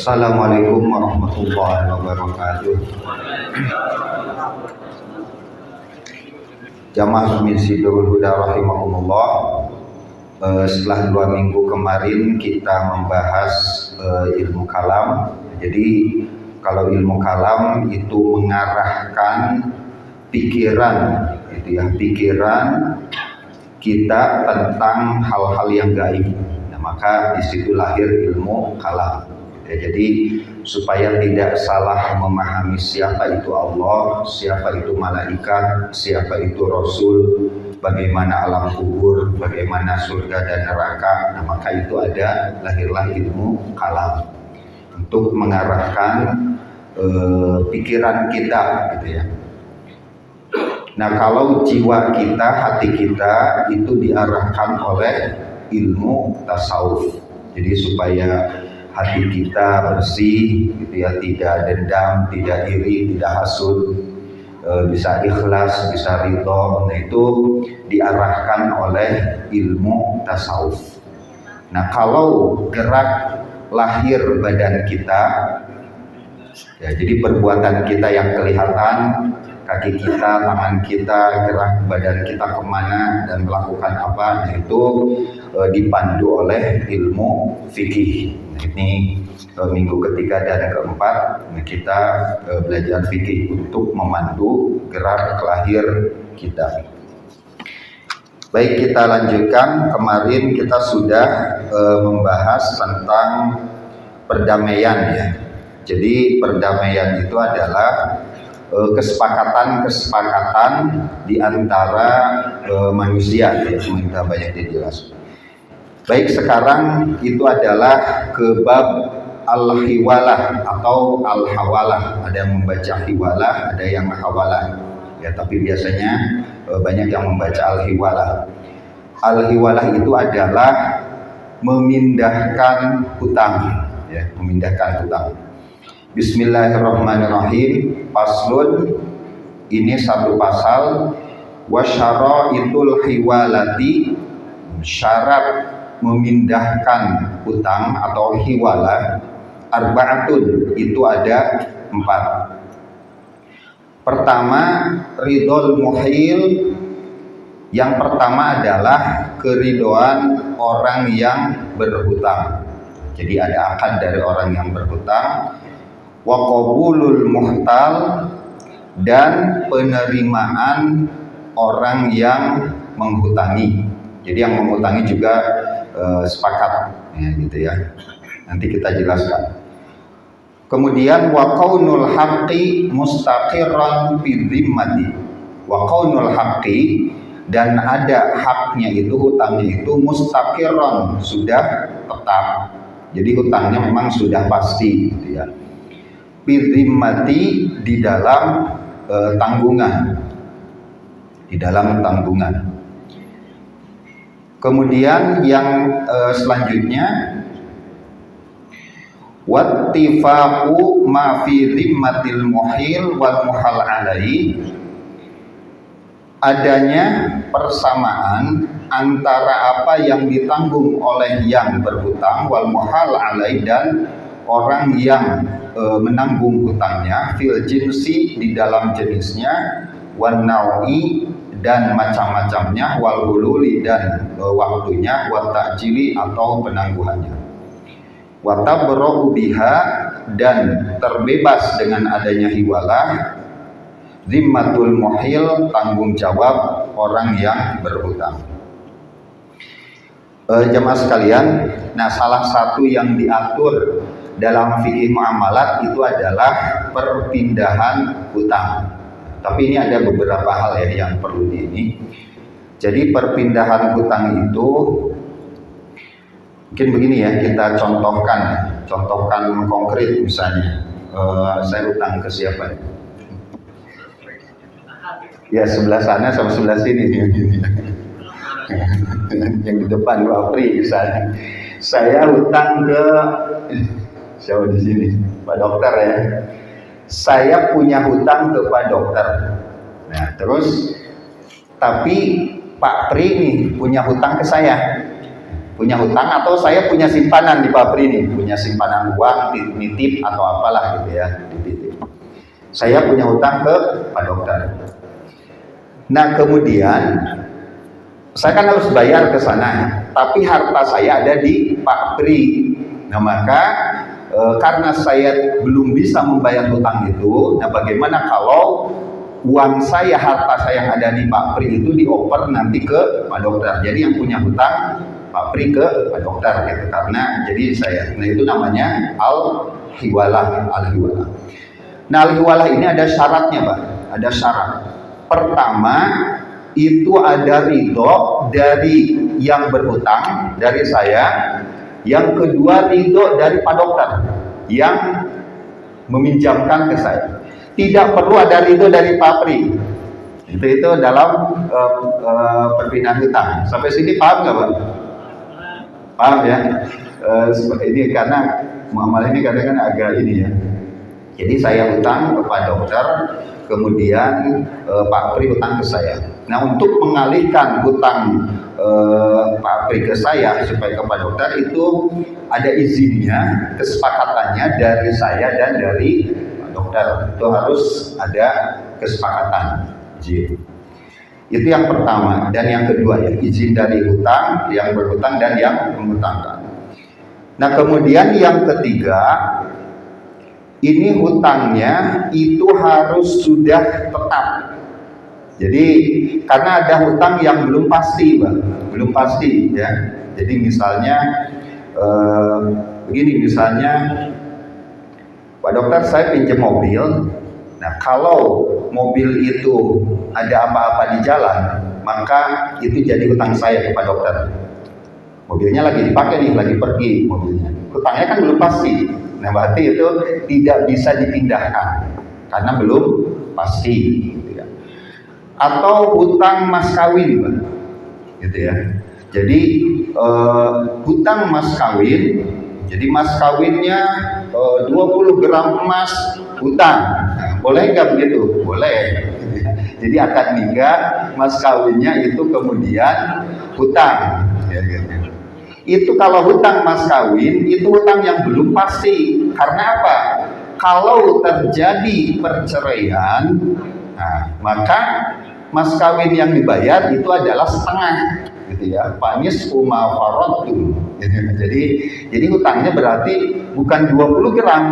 Assalamualaikum warahmatullahi wabarakatuh. Jamaah Masjidul Huda rahimahumullah. Setelah 2 minggu kemarin kita membahas ilmu kalam. Jadi kalau ilmu kalam itu mengarahkan pikiran, pikiran kita tentang hal-hal yang gaib. Nah, maka di situ lahir ilmu kalam. Jadi supaya tidak salah memahami siapa itu Allah, siapa itu malaikat, siapa itu Rasul, bagaimana alam kubur, bagaimana surga dan neraka. Nah, maka itu lahirlah ilmu kalam untuk mengarahkan pikiran kita, gitu ya. Nah, kalau jiwa kita, hati kita itu diarahkan oleh ilmu tasawuf. Jadi supaya hati kita bersih, gitu ya, tidak dendam, tidak iri, tidak hasud, bisa ikhlas, bisa ridho. Nah, itu diarahkan oleh ilmu tasawuf. Nah, kalau gerak lahir badan kita, ya, jadi perbuatan kita yang kelihatan, kaki kita, tangan kita, gerak badan kita kemana dan melakukan apa, nah, itu dipandu oleh ilmu fikih. Nah, ini minggu ketiga dan keempat, nah, kita belajar fikih untuk memandu gerak lahir kita. Baik, kita lanjutkan. Kemarin kita sudah membahas tentang perdamaian, ya. Jadi perdamaian itu adalah kesepakatan di antara manusia, ya, semoga banyak dijelaskan. Baik, sekarang itu adalah ke bab al-hiwalah atau al-hawalah. Ada yang membaca hiwalah, ada yang hawalah. Ya, tapi biasanya banyak yang membaca al-hiwalah. Al-hiwalah itu adalah memindahkan hutang, ya, memindahkan hutang. Bismillahirrahmanirrahim. Faslun, ini satu pasal. Wasyara'itul hiwalati, syarat memindahkan hutang atau hiwalah, arba'atun, itu ada 4. Pertama, ridhol muhil. Yang pertama adalah keridoan orang yang berhutang. Jadi ada akad dari orang yang berhutang. Wa qabulul muhtal, dan penerimaan orang yang menghutangi. Jadi yang menghutangi juga sepakat, ya, gitu ya. Nanti kita jelaskan. Kemudian wa qaunul haqqi mustaqirran fi dhimmati. Wa qaunul haqqi, dan ada haknya itu, hutangnya itu mustaqirran, sudah tetap. Jadi hutangnya memang sudah pasti, gitu ya. Fi dhimmati, di dalam tanggungan. Di dalam tanggungan. Kemudian yang selanjutnya, wattifaqu ma fi dhimmatil muhil wal muhal alai, adanya persamaan antara apa yang ditanggung oleh yang berhutang, wal muhal alai, dan orang yang menanggung hutangnya, fil jinsi, di dalam jenisnya, wan naui, dan macam-macamnya, wal hululi, dan waktunya, wat ta'jili, atau penangguhannya, wa tabra'u biha, dan terbebas dengan adanya hiwalah, zimmatul muhil, tanggung jawab orang yang berhutang. Jemaah sekalian, nah, salah satu yang diatur dalam fikih muamalat itu adalah perpindahan hutang. Tapi ini ada beberapa hal, ya, yang perlu ini. Jadi perpindahan hutang itu mungkin begini, ya, kita contohkan konkret. Misalnya saya hutang ke siapa? Ya, sebelah sana sama sebelah sini. Yang di depan Bu Apri misalnya. Saya hutang ke siapa di sini? Pak Dokter, ya. Saya punya hutang ke Pak Dokter. Nah, terus tapi Pak Pri nih punya hutang ke saya. punya hutang atau saya punya simpanan di pabrik ini, punya simpanan uang, nitip atau apalah gitu ya, dititip. Saya punya hutang ke Pak Dokter. Nah kemudian saya kan harus bayar ke sana, tapi harta saya ada di Pak Pri. Nah maka karena saya belum bisa membayar hutang itu, nah bagaimana kalau uang saya, harta saya yang ada di Pak Pri itu dioper nanti ke Pak Dokter. Jadi yang punya hutang Pak Pri ke Pak Dokter gitu. Karena jadi saya, nah itu namanya al-hiwalah. Nah al-hiwalah ini ada syaratnya Pak, ada syarat. Pertama itu ada ridho dari yang berhutang, dari saya. Yang kedua ridho dari Pak Dokter yang meminjamkan ke saya. Tidak perlu ada ridho dari Pak Pri. Itu dalam perpindahan hutang. Sampai sini paham nggak Pak? Paham ya? Ini karena muamalah ini kadang-kadang agak ini ya. Jadi saya hutang ke Pak Dokter, kemudian Pak Pri hutang ke saya. Nah untuk mengalihkan hutang Pak Pri ke saya supaya ke Pak Dokter itu ada izinnya, kesepakatannya dari saya dan dari Pak Dokter. Itu harus ada kesepakatan izin. Itu yang pertama. Dan yang kedua ya, izin dari hutang, yang berhutang dan yang menghutangkan. Nah kemudian yang ketiga, ini hutangnya itu harus sudah tetap. Jadi karena ada hutang yang belum pasti Bang, belum pasti ya. Jadi misalnya begini, misalnya Pak Dokter saya pinjam mobil. Nah kalau mobil itu ada apa-apa di jalan, maka itu jadi hutang saya ke Pak Dokter. Mobilnya lagi dipakai nih, lagi pergi mobilnya. Hutangnya kan belum pasti. Nah berarti itu tidak bisa dipindahkan karena belum pasti. Gitu ya. Atau hutang mas kawin, Pak. Gitu ya. Jadi hutang mas kawin. Jadi mas kawinnya 20 gram emas hutang. Nah, boleh nggak begitu? Boleh. Jadi akad nikah mas kawinnya itu kemudian hutang. Ya, gitu. Itu kalau hutang mas kawin itu hutang yang belum pasti. Karena apa? Kalau terjadi perceraian, nah, maka mas kawin yang dibayar itu adalah setengah, gitu ya. Panis uma faradtum. Jadi hutangnya berarti bukan 20 gram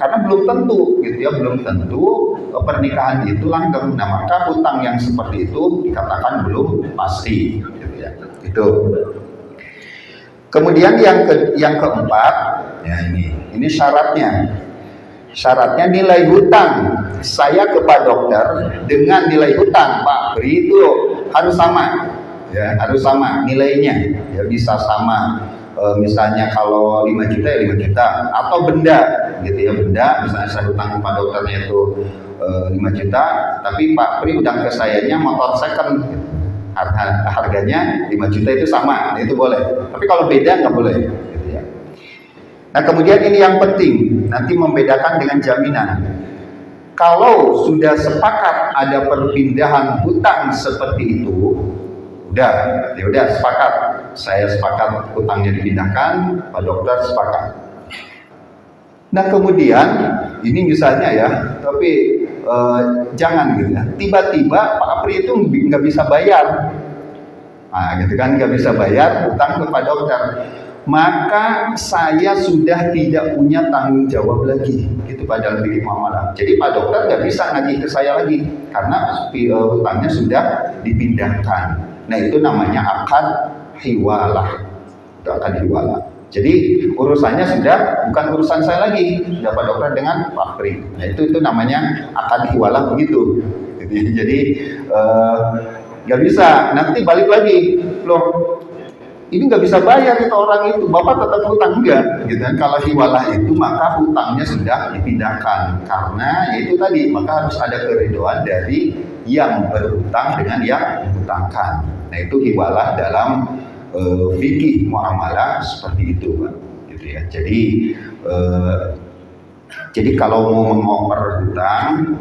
karena belum tentu, gitu ya, belum tentu pernikahan itu langgeng. Nah, maka hutang yang seperti itu dikatakan belum pasti, gitu ya. Itu. Kemudian yang keempat, ya ini syaratnya. Syaratnya nilai hutang saya ke Pak Dokter dengan nilai hutang Pak Pri itu harus sama, ya harus sama nilainya, ya bisa sama. Misalnya kalau 5 juta ya 5 juta atau benda, gitu ya, benda. Misalnya saya hutang ke Pak Dokternya itu 5 juta, tapi Pak Pri hutang ke sayanya motor second. Harganya 5 juta itu sama, itu boleh. Tapi kalau beda nggak boleh. Gitu ya. Nah kemudian ini yang penting, nanti membedakan dengan jaminan. Kalau sudah sepakat ada perpindahan hutang seperti itu, ya udah sepakat. Saya sepakat hutangnya dipindahkan, Pak Dokter sepakat. Nah kemudian ini misalnya ya, tapi jangan gitu ya. Tiba-tiba Pak Pri itu nggak bisa bayar, nah gitu kan, nggak bisa bayar hutang ke Pak Dokter. Maka saya sudah tidak punya tanggung jawab lagi, gitu Pak, dalam fikih muamalah. Jadi Pak Dokter nggak bisa nagih ke saya lagi karena hutangnya sudah dipindahkan. Nah itu namanya akad hiwalah, itu akad hiwalah. Jadi urusannya sudah bukan urusan saya lagi, sudah Pak Dokter dengan Pak Pri. Nah itu namanya akad hiwalah begitu. Jadi nggak bisa, nanti balik lagi, loh ini nggak bisa bayar itu orang itu, Bapak tetap hutang enggak? Gitu kan? Kalau hiwalah itu maka hutangnya sudah dipindahkan, karena itu tadi maka harus ada keridoan dari yang berhutang dengan yang menghutangkan. Nah itu hiwalah dalam fikih muamalah seperti itu, Pak. Gitu ya. Jadi kalau mau mengoper hutang,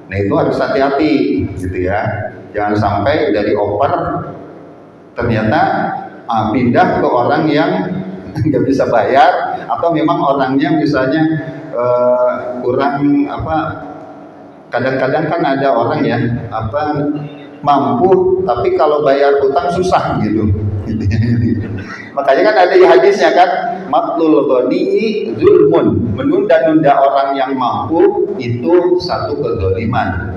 nah itu harus hati-hati, gitu ya. Jangan sampai udah dioper ternyata pindah ke orang yang nggak bisa bayar, atau memang orangnya misalnya kurang apa, kadang-kadang kan ada orang ya mampu tapi kalau bayar utang susah gitu. Makanya kan ada di hadisnya kan, matlul ghani zulmun, menunda-nunda orang yang mampu itu satu kezaliman.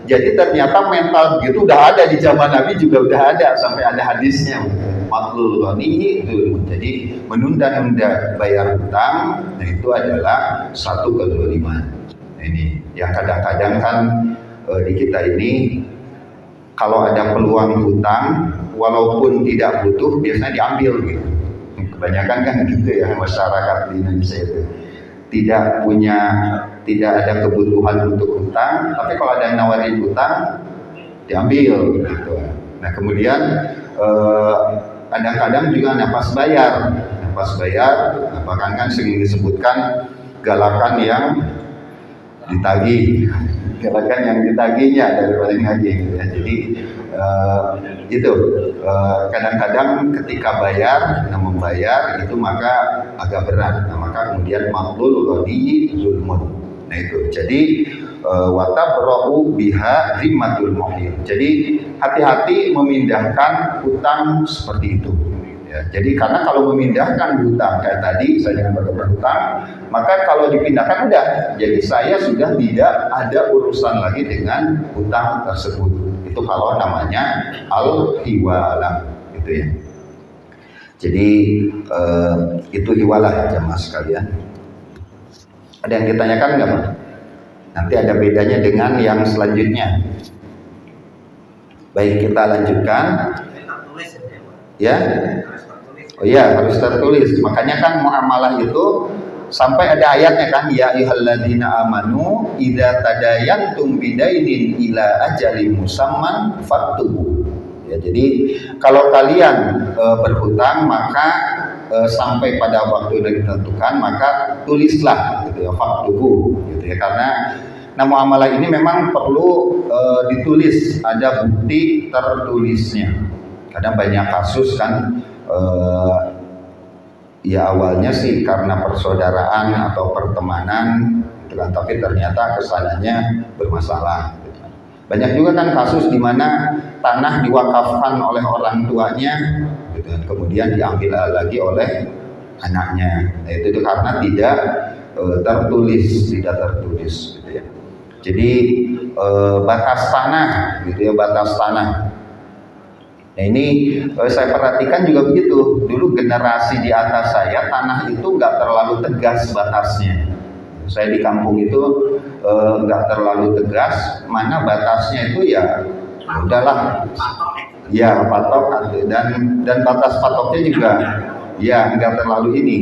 Jadi ternyata mental gitu udah ada di zaman Nabi, juga udah ada, sampai ada hadisnya. Matlul ghani zulmun. Jadi menunda-nunda bayar hutang, nah itu adalah satu kezaliman. Ini yang kadang-kadang kan di kita ini kalau ada peluang hutang, walaupun tidak butuh, biasanya diambil gitu. Kebanyakan kan gitu ya masyarakat di Indonesia itu. Tidak ada kebutuhan untuk hutang, tapi kalau ada yang nawarin hutang, diambil gitu. Nah kemudian kadang-kadang juga nafas bayar, bahkan kan sering disebutkan galakan yang ditagih, galakan yang ditagihnya daripada yang nagih gitu ya. Jadi kadang-kadang ketika membayar itu maka agak berat. Nah, maka kemudian matlul ghani zulmun. Nah itu. Jadi watabra'u biha zimmatul muhil. Jadi hati-hati memindahkan hutang seperti itu. Ya, jadi karena kalau memindahkan hutang kayak tadi saya dengan berhutang, maka kalau dipindahkan udah, jadi saya sudah tidak ada urusan lagi dengan hutang tersebut. Itu kalau namanya al-hiwalah gitu ya. Jadi itu hiwalah jamaah sekalian. Ada yang ditanyakan nggak Pak? Nanti ada bedanya dengan yang selanjutnya. Baik, kita lanjutkan. Ya. Oh iya, harus tertulis. Makanya kan muamalah itu sampai ada ayatnya kan, ya ayyuhalladzina amanu idza tadayantum bidainin ila ajalin musamman faktubu. Ya, jadi kalau kalian berhutang maka sampai pada waktu yang ditentukan maka tulislah gitu ya, faktubu gitu ya, karena muamalah ini memang perlu ditulis, ada bukti tertulisnya. Kadang banyak kasus kan ya awalnya sih karena persaudaraan atau pertemanan gitu kan, tapi ternyata kesananya bermasalah gitu. Banyak juga kan kasus di mana tanah diwakafkan oleh orang tuanya gitu kan, kemudian diambil lagi oleh anaknya. Nah, itu karena tidak tertulis gitu ya. Jadi batas tanah gitu ya, batas tanah. Nah ini saya perhatikan juga begitu. Dulu generasi di atas saya, tanah itu nggak terlalu tegas batasnya. Saya di kampung itu nggak terlalu tegas. Mana batasnya itu ya udahlah. Ya patok, dan batas patoknya juga ya nggak terlalu ini.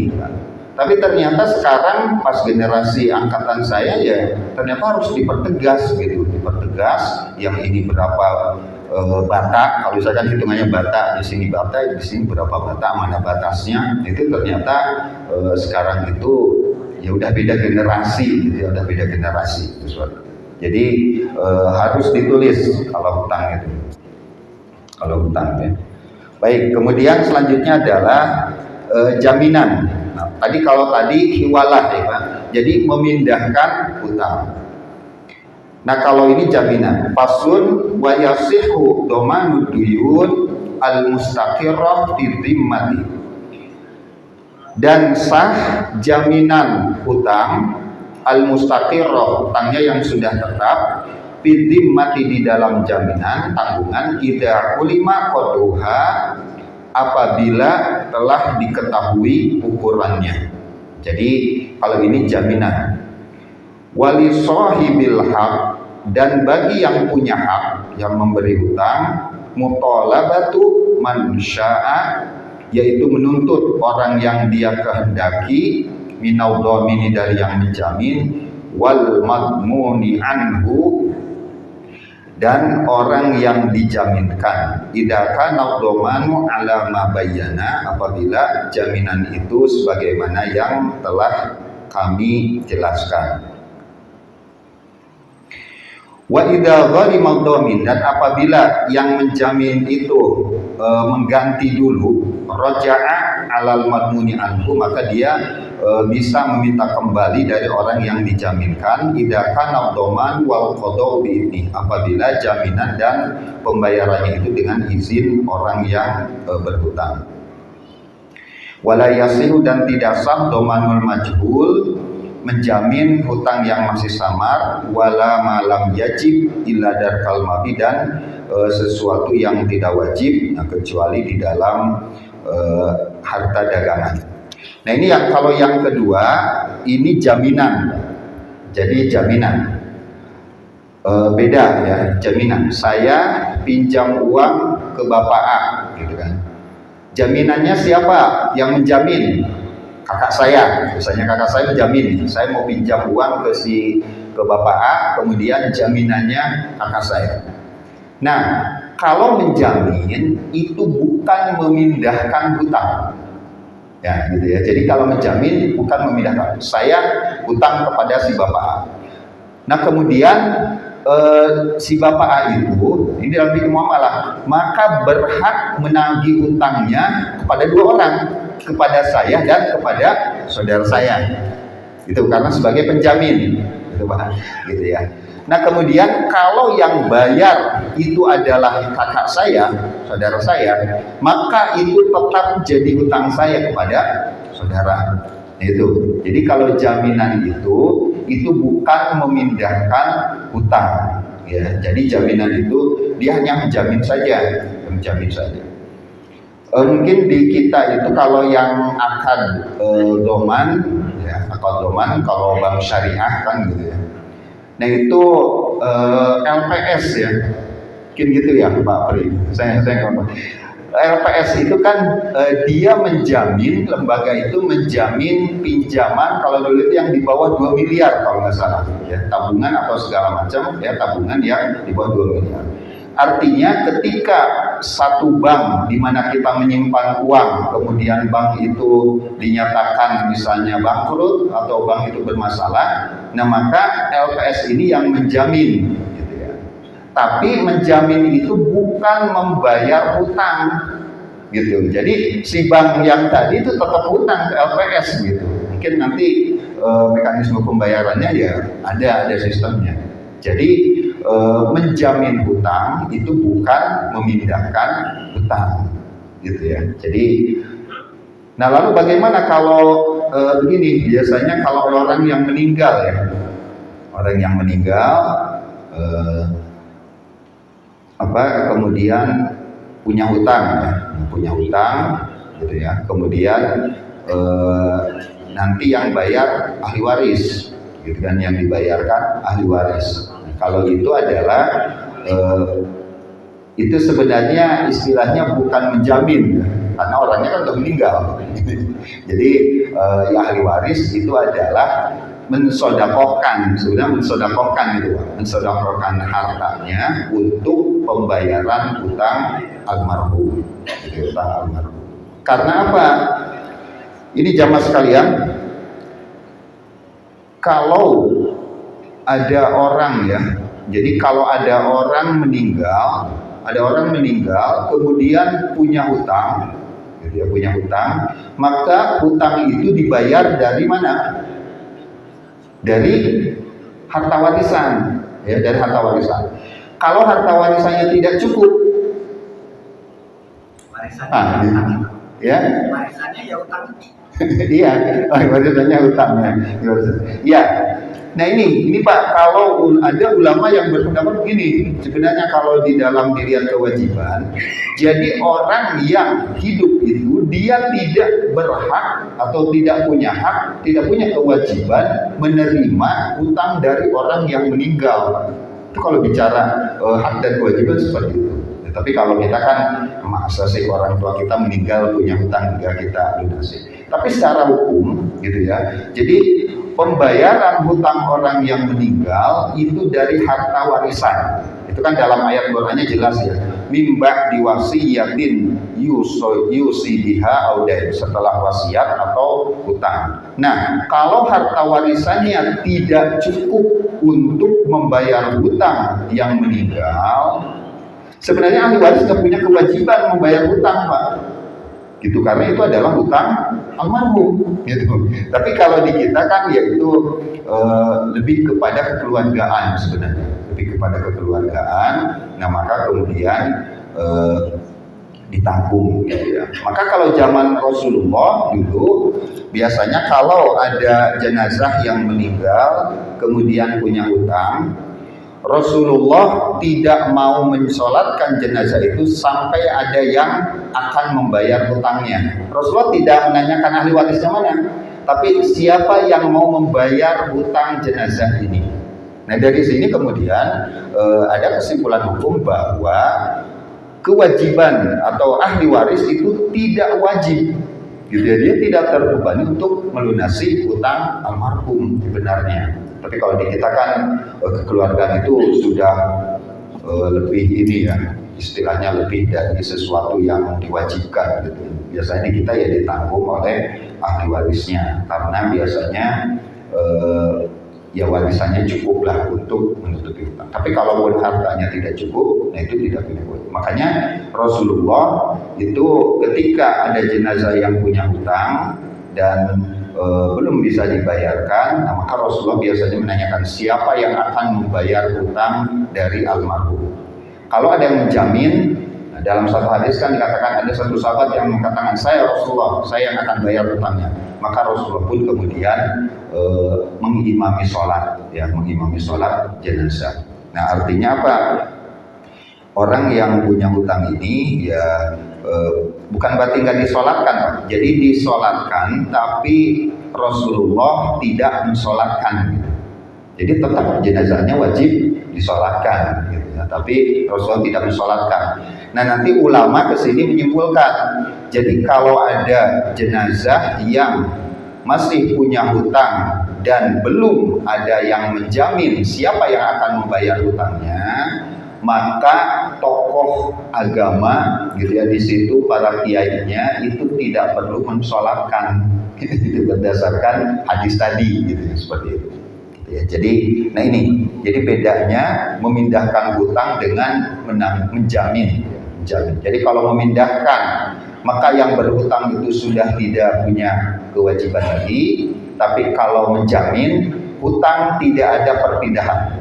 Tapi ternyata sekarang pas generasi angkatan saya ya ternyata harus dipertegas gitu, dipertegas. Yang ini berapa bata, kalau misalkan hitungannya bata, di sini berapa bata, mana batasnya, itu ternyata sekarang itu ya udah beda generasi gitu ya, udah beda generasi gitu. Jadi harus ditulis kalau hutang itu, kalau hutang ya. Baik, kemudian selanjutnya adalah jaminan. Nah, kalau tadi hiwalah ya Pak, jadi memindahkan hutang. Nah kalau ini jaminan, fasun wa yasihu domanu duyun al mustaqirrah fi dhimmati, dan sah jaminan hutang al mustaqirrah, hutangnya yang sudah tetap, fi dhimmati, di dalam jaminan tanggungan, idza ulima qaduha, apabila telah diketahui ukurannya. Jadi kalau ini jaminan. Wali sahibil haq, dan bagi yang punya hak, yang memberi hutang, mutalabatu man syaa, yaitu menuntut orang yang dia kehendaki, minau dhamini, dari yang dijamin, wal madmuni anhu, dan orang yang dijaminkan, idza kana dhamanu ala ma bayyana, apabila jaminan itu sebagaimana yang telah kami jelaskan. Wa idza gharima dhamin, dan apabila yang menjamin itu mengganti dulu, raja'a alal madmuni anhu, maka dia bisa meminta kembali dari orang yang dijaminkan, idza kana dhaman wal qada'u bi idni, apabila jaminan dan pembayarannya itu dengan izin orang yang berhutang. Wala yasihu, dan tidak sah dhamanul majhul, menjamin hutang yang masih samar, wala malam yajib illa darkal mabi, dan sesuatu yang tidak wajib kecuali di dalam harta dagangan. Nah ini yang kalau yang kedua ini jaminan. Jadi jaminan beda ya, jaminan. Saya pinjam uang ke Bapak A, gitu kan. Jaminannya siapa yang menjamin? Kakak saya, misalnya kakak saya menjamin, saya mau pinjam uang ke Bapak A, kemudian jaminannya kakak saya. Nah, kalau menjamin itu bukan memindahkan hutang, ya gitu ya. Jadi kalau menjamin bukan memindahkan. Saya hutang kepada si Bapak A. Nah kemudian si Bapak A itu, ini dalam fikih muamalah, maka berhak menagih hutangnya kepada dua orang, kepada saya dan kepada saudara saya. Itu karena sebagai penjamin, gitu Pak, gitu ya. Nah kemudian kalau yang bayar itu adalah kakak saya, saudara saya, maka itu tetap jadi hutang saya kepada saudara. Itu. Jadi kalau jaminan itu bukan memindahkan hutang, ya. Jadi jaminan itu dia hanya menjamin saja, menjamin saja. Mungkin di kita itu kalau yang akad doman, ya, akad doman kalau bank syariah kan gitu ya. Nah itu LPS ya, mungkin gitu ya Pak Pri. Saya ngomong. LPS itu kan dia menjamin, lembaga itu menjamin pinjaman kalau dulu itu yang di bawah 2 miliar kalau nggak salah, ya, tabungan atau segala macam, ya, tabungan yang di bawah 2 miliar. Artinya ketika satu bank di mana kita menyimpan uang, kemudian bank itu dinyatakan misalnya bangkrut atau bank itu bermasalah, nah maka LPS ini yang menjamin. Tapi menjamin itu bukan membayar hutang, gitu. Jadi si bank yang tadi itu tetap hutang ke LPS, gitu. Mungkin nanti mekanisme pembayarannya ya ada sistemnya. Jadi menjamin hutang itu bukan memindahkan hutang, gitu ya. Jadi, nah lalu bagaimana kalau begini? Biasanya kalau orang yang meninggal ya, orang yang meninggal kemudian punya hutang, ya, punya hutang, gitu ya. Kemudian nanti yang bayar ahli waris, gitu kan, yang dibayarkan ahli waris. Kalau itu adalah itu sebenarnya istilahnya bukan menjamin, ya, karena orangnya kan sudah meninggal. Jadi ya ahli waris itu adalah mensodakohkan, sebenarnya mensodakohkan gitu, mensodakohkan hartanya untuk pembayaran utang almarhum, gitu, utang almarhum. Karena apa? Ini jamaah sekalian, kalau ada orang ya, jadi kalau ada orang meninggal, kemudian punya hutang, dia punya hutang, maka hutang itu dibayar dari mana? Dari harta warisan, ya, dari harta warisan. Kalau harta warisannya tidak cukup, ya, warisannya ya utang. Iya, warisannya utangnya. Iya. Nah ini Pak, kalau ada ulama yang berpendapat begini, sebenarnya kalau di dalam dirian kewajiban, jadi orang yang hidup itu dia tidak berhak atau tidak punya hak, tidak punya kewajiban menerima utang dari orang yang meninggal. Itu kalau bicara hak dan kewajiban seperti itu. Ya, tapi kalau kita kan masa sih orang tua kita meninggal punya hutang juga kita lunasi. Tapi secara hukum gitu ya. Jadi pembayaran hutang orang yang meninggal itu dari harta warisan. Itu kan dalam ayat Qur'annya jelas ya. mimba diwasiyatin yusi biha audain, setelah wasiat atau hutang. Nah, kalau harta warisannya tidak cukup untuk membayar hutang yang meninggal, sebenarnya ahli waris nggak punya kewajiban membayar hutang, Pak. Gitu, karena itu adalah hutang almarhum gitu. Tapi kalau di kita kan yaitu lebih kepada kekeluargaan sebenarnya, lebih kepada kekeluargaan. Nah, maka kemudian ditanggung gitu ya. Maka kalau zaman Rasulullah dulu biasanya kalau ada jenazah yang meninggal kemudian punya hutang, Rasulullah tidak mau mensolatkan jenazah itu sampai ada yang akan membayar hutangnya. Rasulullah tidak menanyakan ahli warisnya mana, tapi siapa yang mau membayar hutang jenazah ini. Nah, dari sini kemudian ada kesimpulan hukum bahwa kewajiban atau ahli waris itu tidak wajib, gitu ya, dia tidak terbebani untuk melunasi hutang almarhum sebenarnya. Tapi kalau di kita kan kekeluargaan itu sudah lebih ini ya, istilahnya lebih dari sesuatu yang diwajibkan gitu. Biasanya kita ya ditanggung oleh ahli warisnya, karena biasanya ya warisannya cukuplah untuk menutupi hutang. Tapi kalau hartanya tidak cukup, nah itu tidak boleh. Makanya Rasulullah itu ketika ada jenazah yang punya hutang dan belum bisa dibayarkan, nah maka Rasulullah biasanya menanyakan siapa yang akan membayar hutang dari almarhum. Kalau ada yang menjamin, nah dalam satu hadis kan dikatakan ada satu sahabat yang mengatakan, saya Rasulullah, saya yang akan bayar hutangnya. Maka Rasulullah pun kemudian mengimami sholat, ya, mengimami sholat jenazah. Nah, artinya apa? Orang yang punya hutang ini ya bukan berarti nggak disolatkan, Pak. Jadi disolatkan, tapi Rasulullah tidak mensolatkan. Jadi tetap jenazahnya wajib disolatkan, gitu ya. Tapi Rasulullah tidak mensolatkan. Nah, nanti ulama kesini menyimpulkan. Jadi kalau ada jenazah yang masih punya hutang dan belum ada yang menjamin siapa yang akan membayar hutangnya, maka tokoh agama gitu ya, di situ para kiainya itu tidak perlu mensolatkan gitu, berdasarkan hadis tadi gitu ya, seperti itu ya. Jadi nah ini jadi bedanya memindahkan hutang dengan menjamin. Jadi kalau memindahkan, maka yang berhutang itu sudah tidak punya kewajiban lagi. Tapi kalau menjamin, hutang tidak ada perpindahan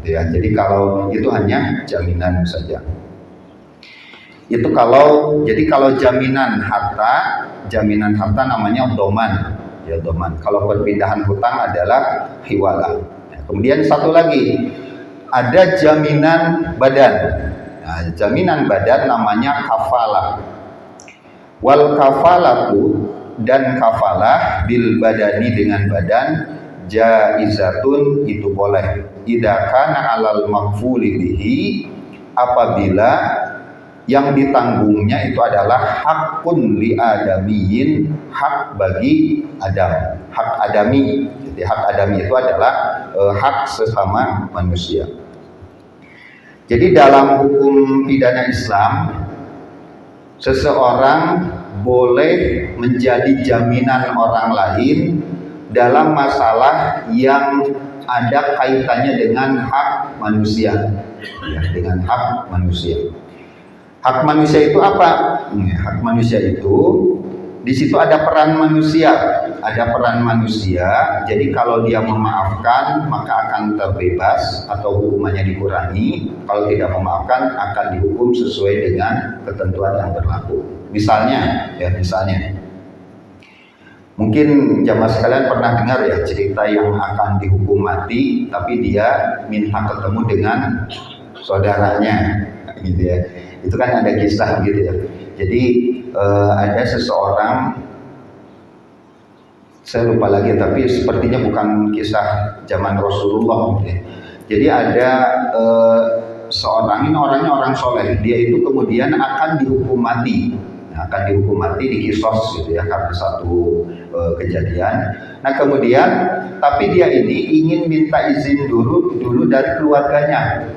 ya. Jadi kalau itu hanya jaminan saja. Itu kalau jaminan harta namanya doman ya, doman. Kalau perpindahan hutang adalah hiwalah. Nah, kemudian satu lagi ada jaminan badan. Nah, jaminan badan namanya kafalah. Wal kafalatu, dan kafalah bil badani dengan badan, jaizatun, itu boleh. Idza kana alal maghfuli bihi, apabila yang ditanggungnya itu adalah hakun li adamiyin, hak bagi Adam, hak adami. Jadi hak adami itu adalah hak sesama manusia. Jadi dalam hukum pidana Islam, seseorang boleh menjadi jaminan orang lain dalam masalah yang ada kaitannya dengan hak manusia, ya, dengan hak manusia. Hak manusia itu apa? Hak manusia itu di situ ada peran manusia, Jadi kalau dia memaafkan maka akan terbebas atau hukumannya dikurangi. Kalau tidak memaafkan akan dihukum sesuai dengan ketentuan yang berlaku. Misalnya, mungkin jamaah sekalian pernah dengar ya cerita yang akan dihukum mati, tapi dia minta ketemu dengan saudaranya, gitu ya. Itu kan ada kisah gitu ya. Jadi ada seseorang, saya lupa lagi, tapi sepertinya bukan kisah zaman Rasulullah gitu ya. Jadi ada seorang, ini orangnya orang soleh, dia itu kemudian akan dihukum mati. Di kisos gitu ya, karena satu kejadian. Nah kemudian, tapi dia ini ingin minta izin dulu dari keluarganya.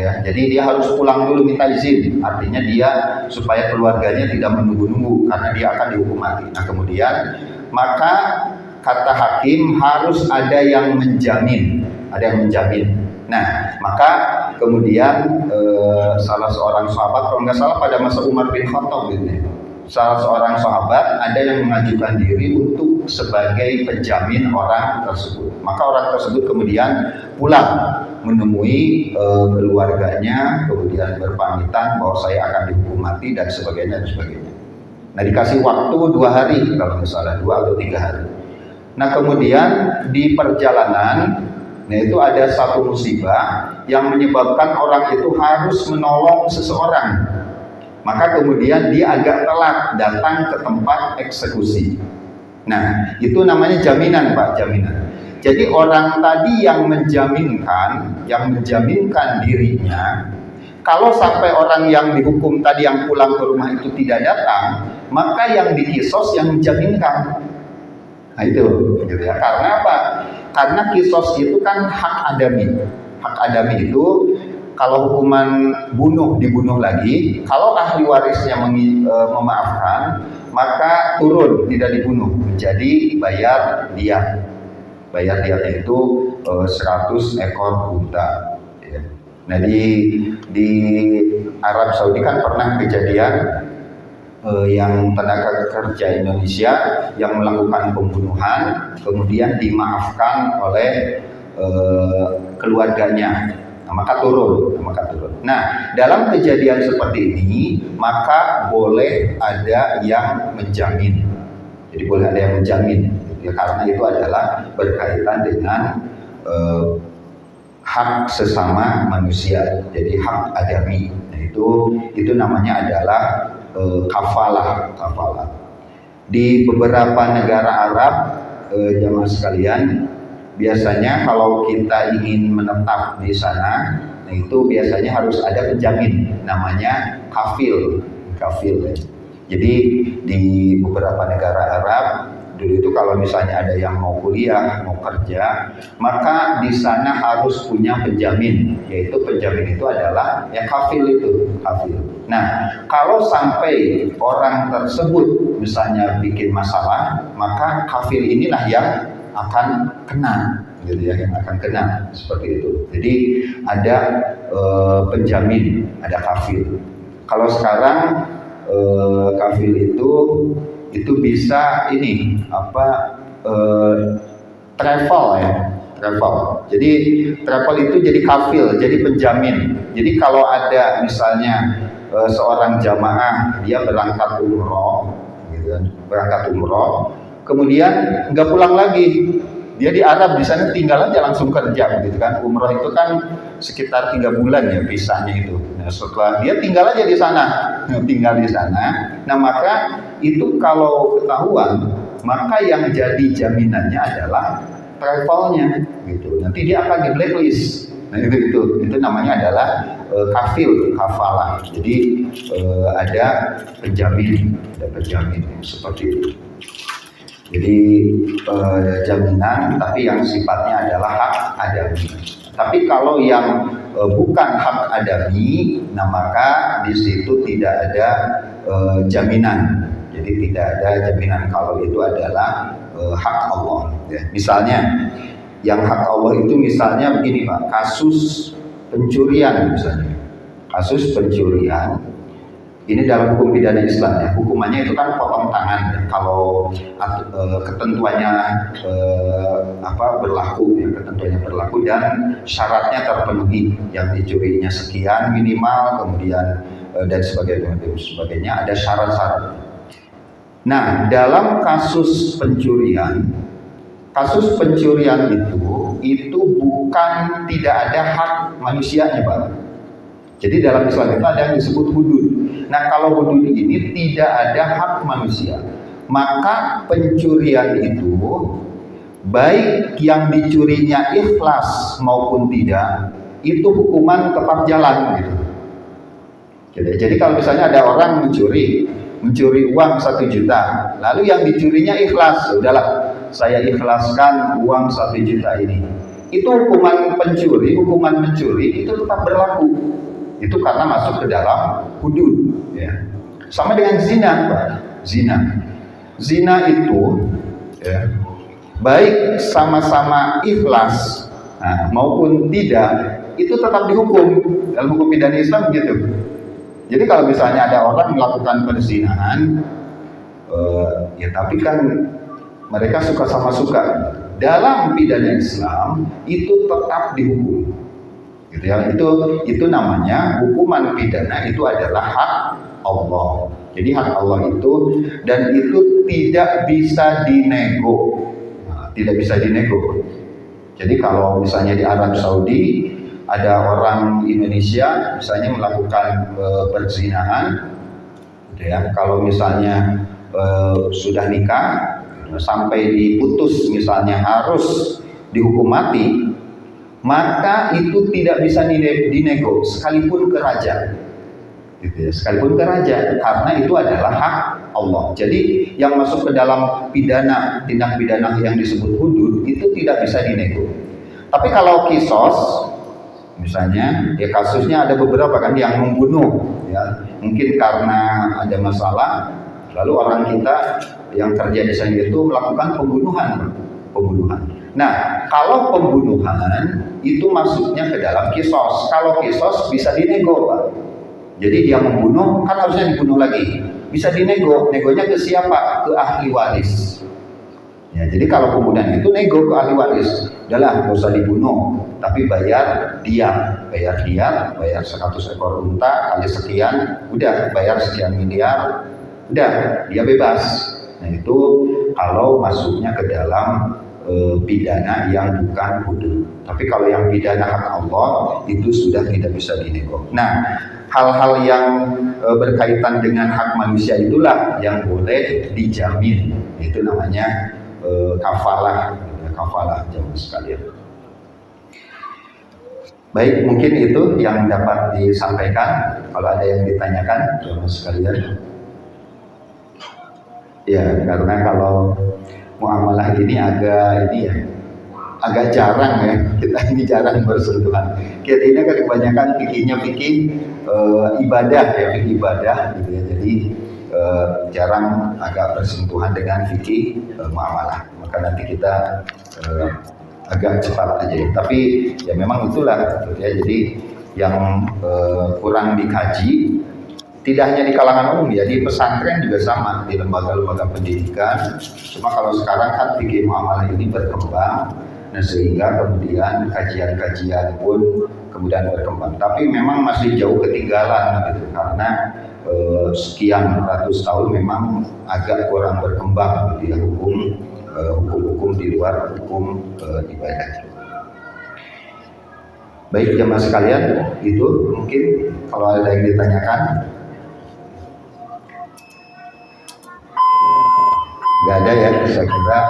ya. Jadi dia harus pulang dulu minta izin. Artinya dia supaya keluarganya tidak menunggu-nunggu karena dia akan dihukum mati. Nah, kemudian maka kata hakim harus ada yang menjamin, Nah, maka kemudian salah seorang sahabat, kalau nggak salah pada masa Umar bin Khattab gitu, salah seorang sahabat ada yang mengajukan diri untuk sebagai penjamin orang tersebut. Maka orang tersebut kemudian pulang menemui keluarganya, kemudian berpamitan bahwa saya akan dihukum mati dan sebagainya dan sebagainya. Nah, dikasih waktu 2 hari kalau misalnya 2 atau 3 hari. Nah, kemudian di perjalanan, nah itu ada satu musibah yang menyebabkan orang itu harus menolong seseorang. Maka kemudian dia agak telat datang ke tempat eksekusi. Nah, itu namanya jaminan, Pak, jaminan. Jadi orang tadi yang menjaminkan dirinya, kalau sampai orang yang dihukum tadi yang pulang ke rumah itu tidak datang, maka yang dikisos yang menjaminkan. Nah itu, gitu ya. Karena apa? Karena kisos itu kan hak adami. Hak adami itu kalau hukuman dibunuh lagi, kalau ahli warisnya memaafkan, maka turun tidak dibunuh, menjadi bayar diat. Bayar diatnya itu 100 ekor unta. Ya. Nah di Arab Saudi kan pernah kejadian yang tenaga kerja Indonesia yang melakukan pembunuhan kemudian dimaafkan oleh keluarganya, maka turun. Nah, dalam kejadian seperti ini maka boleh ada yang menjamin. Jadi boleh ada yang menjamin, ya, karena itu adalah berkaitan dengan hak sesama manusia. Jadi hak adami. Nah, itu namanya adalah kafalah. Di beberapa negara Arab, jamaah sekalian, biasanya kalau kita ingin menetap di sana, nah itu biasanya harus ada penjamin, namanya kafil. Ya. Jadi di beberapa negara Arab dulu itu kalau misalnya ada yang mau kuliah, mau kerja, maka di sana harus punya penjamin, yaitu penjamin itu adalah ya kafil itu, kafil. Nah, kalau sampai orang tersebut misalnya bikin masalah, maka kafil inilah yang akan kena, gitu ya, yang akan kena seperti itu. Jadi ada penjamin, ada kafil. Kalau sekarang kafil itu bisa ini travel ya, travel. Jadi travel itu jadi kafil, jadi penjamin. Jadi kalau ada misalnya seorang jamaah dia berangkat umroh, gitu kan, kemudian nggak pulang lagi, dia di Arab di sana tinggal aja langsung kerja, gitu kan. Umroh itu kan sekitar 3 bulan ya visanya itu. Nah, setelah dia tinggal aja di sana, Nah maka itu kalau ketahuan, maka yang jadi jaminannya adalah travelnya, gitu. Nanti dia akan di blacklist. Nah itu namanya adalah kafalah. Jadi ada penjamin seperti itu. Jadi jaminan, tapi yang sifatnya adalah hak adami. Tapi kalau yang bukan hak adami, nah maka di situ tidak ada jaminan. Jadi tidak ada jaminan kalau itu adalah hak Allah. Ya. Misalnya, yang hak Allah itu misalnya begini Pak, kasus pencurian misalnya. Kasus pencurian, ini dalam hukum pidana Islam ya, hukumannya itu kan potong tangan. Kalau ketentuannya berlaku dan syaratnya terpenuhi, yang dicurinya sekian minimal, kemudian dan sebagainya ada syarat-syarat. Nah, dalam kasus pencurian itu bukan tidak ada hak manusianya, Pak. Jadi dalam Islam itu ada yang disebut hudud. Nah, kalau hudud ini tidak ada hak manusia, maka pencurian itu baik yang dicurinya ikhlas maupun tidak, itu hukuman tetap jalan gitu. Jadi kalau misalnya ada orang mencuri uang 1 juta, lalu yang dicurinya ikhlas, udahlah saya ikhlaskan uang 1 juta ini. itu hukuman mencuri itu tetap berlaku. Itu karena masuk ke dalam hudud, ya. Sama dengan zina, Pak. Zina itu, ya, baik sama-sama ikhlas maupun tidak, itu tetap dihukum. Dalam hukum pidana Islam begitu. Jadi kalau misalnya ada orang melakukan perzinahan, ya tapi kan mereka suka sama suka, dalam pidana Islam itu tetap dihukum, gitu ya. Itu namanya hukuman pidana, itu adalah hak Allah. Jadi hak Allah itu, dan itu tidak bisa dinego, tidak bisa dinego. Jadi kalau misalnya di Arab Saudi ada orang Indonesia misalnya melakukan perzinahan, gitu ya. Kalau misalnya sudah nikah sampai diputus misalnya harus dihukum mati, maka itu tidak bisa dinego sekalipun ke raja, gitu ya, sekalipun ke raja, karena itu adalah hak Allah. Jadi yang masuk ke dalam pidana, tindak pidana yang disebut hudud itu tidak bisa dinego. Tapi kalau kisos misalnya, ya kasusnya ada beberapa kan yang membunuh, ya mungkin karena ada masalah, lalu orang kita yang kerja di sana itu melakukan pembunuhan. Nah, kalau pembunuhan itu masuknya ke dalam kisos. Kalau kisos bisa dinego, Pak. Jadi dia membunuh, kan harusnya dibunuh lagi. Bisa dinego. Negonya ke siapa? Ke ahli waris. Ya, jadi kalau pembunuhan itu nego ke ahli waris. Udahlah, nggak usah dibunuh, tapi bayar diat, bayar 100 ekor unta kali sekian, udah bayar sekian miliar, udah dia bebas. Nah itu kalau masuknya ke dalam pidana yang bukan hudud. Tapi kalau yang pidana hak Allah itu sudah tidak bisa dinego. Nah, hal-hal yang berkaitan dengan hak manusia itulah yang boleh dijamin. Itu namanya kafalah jamaah sekalian. Baik, mungkin itu yang dapat disampaikan. Kalau ada yang ditanyakan jamaah sekalian. Ya, karena kalau muamalah ini agak jarang ya, kita ini jarang bersentuhan. Kita ini kan kebanyakan fikihnya fikih ibadah ya, fikih ibadah gitu ya. Jadi jarang agak bersentuhan dengan fikih muamalah. Maka nanti kita agak cepat aja ya. Tapi ya memang itulah gitu ya. Jadi yang kurang dikaji tidak hanya di kalangan umum ya, di pesantren juga sama, di lembaga-lembaga pendidikan. Cuma kalau sekarang kan fikih muamalah ini berkembang, nah sehingga kemudian kajian-kajian pun kemudian berkembang. Tapi memang masih jauh ketinggalan gitu, karena sekian ratus tahun memang agak kurang berkembang gitu ya, hukum-hukum di luar hukum ibadah. Baik jamaah sekalian, itu mungkin kalau ada yang ditanyakan. Gak ada ya, saya kira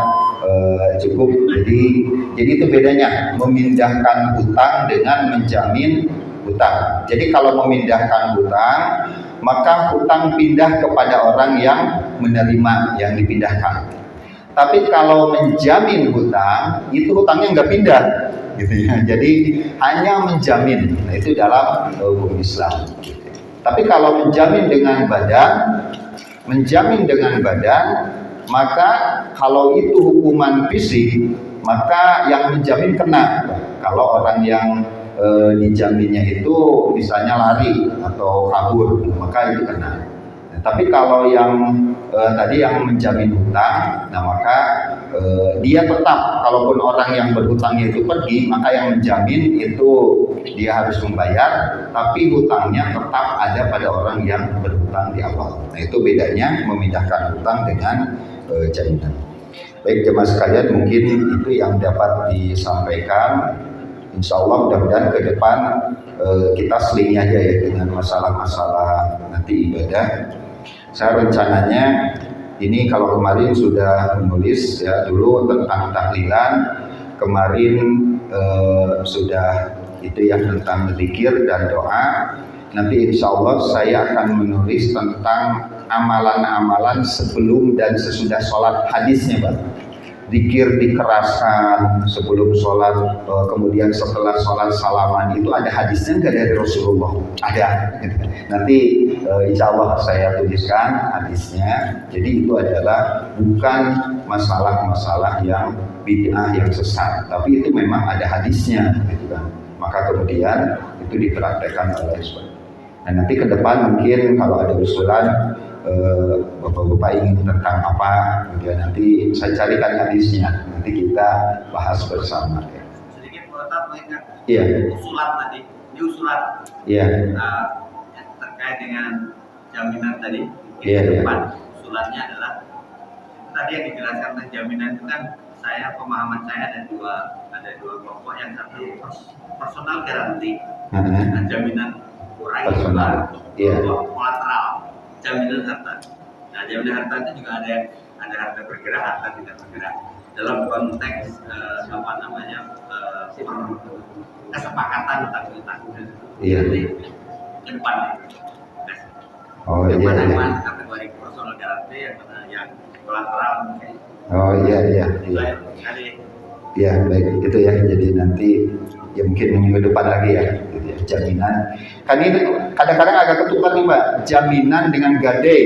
cukup. Jadi itu bedanya memindahkan hutang dengan menjamin hutang. Jadi kalau memindahkan hutang, maka hutang pindah kepada orang yang menerima yang dipindahkan. Tapi kalau menjamin hutang, itu hutangnya nggak pindah, gitu ya. Jadi hanya menjamin. Nah, itu dalam hukum Islam. Tapi kalau menjamin dengan badan, maka kalau itu hukuman fisik, maka yang menjamin kena. Kalau orang yang dijaminnya itu misalnya lari atau kabur, maka itu kena. Nah, tapi kalau yang tadi yang menjamin hutang, nah maka dia tetap, kalaupun orang yang berhutangnya itu pergi, maka yang menjamin itu dia harus membayar, tapi hutangnya tetap ada pada orang yang berhutang di awal. Nah itu bedanya memindahkan hutang dengan jaminan. Baik jemaah sekalian, mungkin itu yang dapat disampaikan. Insya Allah mudah-mudahan ke depan kita selingi aja ya dengan masalah-masalah nanti ibadah. Saya rencananya ini kalau kemarin sudah menulis ya dulu tentang tahlilan, kemarin sudah itu ya tentang zikir dan doa. Nanti insya Allah saya akan menulis tentang amalan-amalan sebelum dan sesudah sholat, hadisnya Pak. zikir dikeraskan sebelum sholat, kemudian setelah sholat salaman, itu ada hadisnya nggak dari Rasulullah? Ada. Nanti insya Allah saya tuliskan hadisnya. Jadi itu adalah bukan masalah-masalah yang bid'ah yang sesat, tapi itu memang ada hadisnya, gitu kan. Maka kemudian itu dipraktekkan oleh Islam. Nah nanti ke depan mungkin kalau ada usulan Bapak-bapak ingin tentang apa, kemudian nanti saya carikan hadisnya, nanti kita bahas bersama. Sedikit mengotak mengingat usulan tadi, ini usulan terkait dengan jaminan tadi. Depan usulannya adalah itu tadi yang dijelaskan tentang jaminan itu kan, pemahaman saya ada dua kelompok. Yang satu personal garanti, dan jaminan kurai personal, kolateral, jaminan harta. Nah, jaminan harta itu juga ada harta bergerak, harta tidak bergerak. Dalam konteks kesepakatan utang piutang. Jadi ke depan. Yang kategori personal garanti, yang kolateral. Ya baik, itu ya. Jadi nanti ya mungkin minggu depan lagi ya, gitu ya, jaminan. Kan ini kadang-kadang agak ketukar nih Mbak, jaminan dengan gade.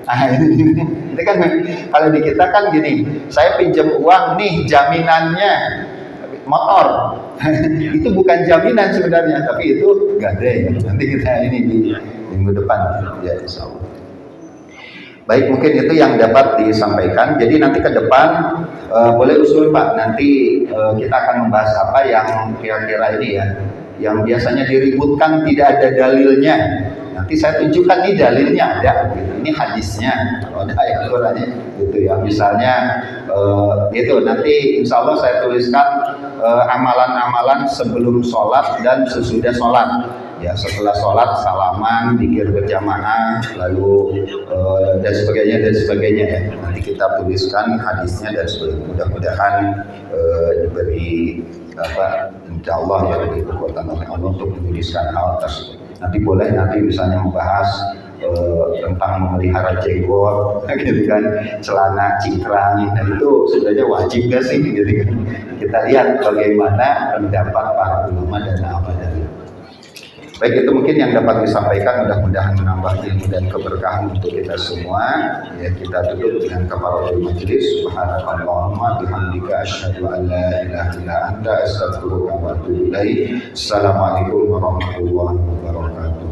Nah, ini kan kalau di kita kan gini, saya pinjam uang nih, jaminannya motor. Itu bukan jaminan sebenarnya, tapi itu gade. Nanti kita ini di minggu depan ya, insya Allah. Baik, mungkin itu yang dapat disampaikan. Jadi nanti ke depan boleh usul Pak, nanti kita akan membahas apa yang kira-kira ini ya, yang biasanya diributkan tidak ada dalilnya. Nanti saya tunjukkan nih dalilnya ada, gitu. Ini hadisnya, kalau ada ayat Qur'annya, gitu ya. Misalnya itu nanti insya Allah saya tuliskan amalan-amalan sebelum sholat dan sesudah sholat. Ya, setelah sholat salaman, zikir berjamaah, lalu dan sebagainya ya. Nanti kita tuliskan hadisnya dan sebagainya. Mudah-mudahan diberi insya Allah ya, diberi kekuatan oleh Allah untuk menuliskan hal tersebut. Nanti boleh misalnya membahas tentang memelihara jenggot, gitu kan, celana cingkrang, dan itu sebenarnya wajib gak sih, gitu kan. Kita lihat bagaimana pendapat para ulama dan apa dari. Baik, itu mungkin yang dapat disampaikan, mudah-mudahan menambah ilmu dan keberkahan untuk kita semua. Ya, kita tutup dengan kafaratul majelis. Subhanakallahumma bihamdika asyhadu an la ilaha illa anta astaghfiruka wa atubu ilaik. Assalamualaikum warahmatullahi wabarakatuh.